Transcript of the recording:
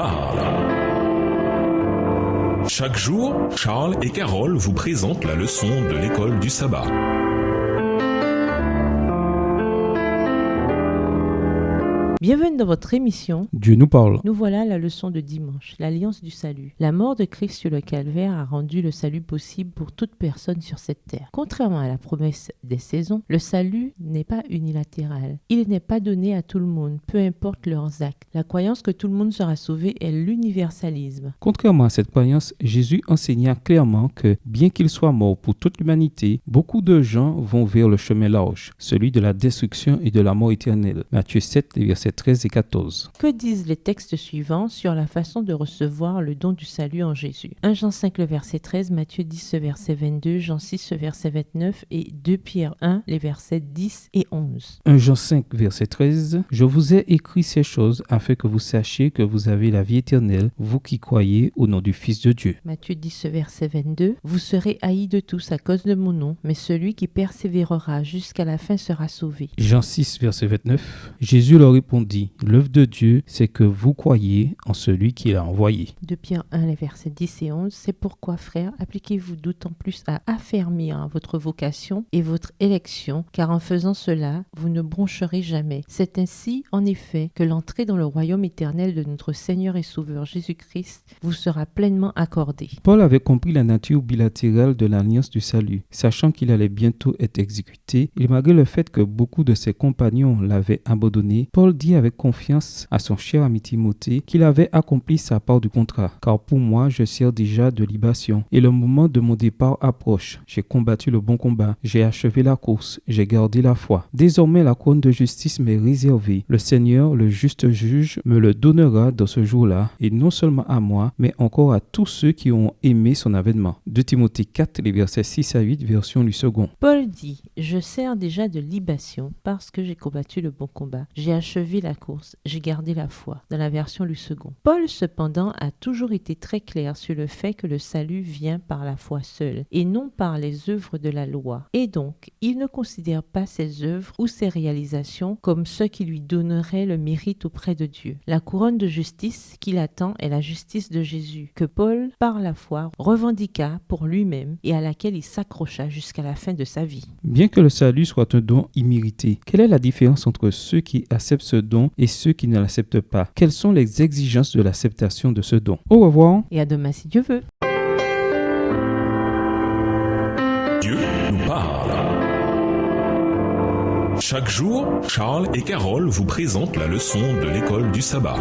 parle. Chaque jour, Charles et Carole vous présentent la leçon de l'école du sabbat. Bienvenue dans votre émission Dieu nous parle. Nous voilà la leçon de dimanche, l'alliance du salut. La mort de Christ sur le calvaire a rendu le salut possible pour toute personne sur cette terre. Contrairement à la promesse des saisons, le salut n'est pas unilatéral. Il n'est pas donné à tout le monde, peu importe leurs actes. La croyance que tout le monde sera sauvé est l'universalisme. Contrairement à cette croyance, Jésus enseigna clairement que, bien qu'il soit mort pour toute l'humanité, beaucoup de gens vont vers le chemin large, celui de la destruction et de la mort éternelle. Matthieu 7, versets 13 et 14. Que disent les textes suivants sur la façon de recevoir le don du salut en Jésus? 1 Jean 5, le verset 13, Matthieu 10, le verset 22, Jean 6, le verset 29 et 2 Pierre 1, les versets 10 et 11. 1 Jean 5, verset 13. Je vous ai écrit ces choses afin que vous sachiez que vous avez la vie éternelle, vous qui croyez au nom du Fils de Dieu. Matthieu 10, verset 22. Vous serez haïs de tous à cause de mon nom, mais celui qui persévérera jusqu'à la fin sera sauvé. Jean 6, verset 29. Jésus leur répondit, l'œuvre de Dieu, c'est que vous croyez en celui qui l'a envoyé. 2 Pierre 1, les versets 10 et 11. C'est pourquoi, frères, appliquez-vous d'autant plus à affermir votre vocation et votre élection, car en faisant cela, vous ne broncherez jamais. C'est ainsi, en effet, que l'entrée dans le royaume éternel de notre Seigneur et Sauveur Jésus-Christ vous sera pleinement accordée. Paul avait compris la nature bilatérale de l'alliance du salut. Sachant qu'il allait bientôt être exécuté, et malgré le fait que beaucoup de ses compagnons l'avaient abandonné, Paul dit avec confiance à son cher ami Timothée qu'il avait accompli sa part du contrat. Car pour moi, je sers déjà de libation, et le moment de mon départ approche. J'ai combattu le bon combat, j'ai achevé la course, j'ai gardé la foi. Désormais, la couronne de justice m'est réservée. Le Seigneur, le juste juge, me le donnera dans ce jour-là, et non seulement à moi, mais encore à tous ceux qui ont aimé son avènement. 2 Timothée 4, les versets 6 à 8, version du second. Paul dit, je sers déjà de libation parce que j'ai combattu le bon combat. J'ai achevé la course, j'ai gardé la foi, dans la version du second. Paul, cependant, a toujours été très clair sur le fait que le salut vient par la foi seule, et non par les œuvres de la loi. Et donc, il ne considère pas ses œuvres ou ses réalisations comme ce qui lui donnerait le mérite auprès de Dieu. La couronne de justice qu'il attend est la justice de Jésus, que Paul, par la foi, revendiqua pour lui-même et à laquelle il s'accrocha jusqu'à la fin de sa vie. Bien que le salut soit un don immérité, quelle est la différence entre ceux qui acceptent ce don et ceux qui ne l'acceptent pas? Quelles sont les exigences de l'acceptation de ce don? Au revoir. Et à demain si Dieu veut. Dieu nous parle. Chaque jour, Charles et Carole vous présentent la leçon de l'école du sabbat.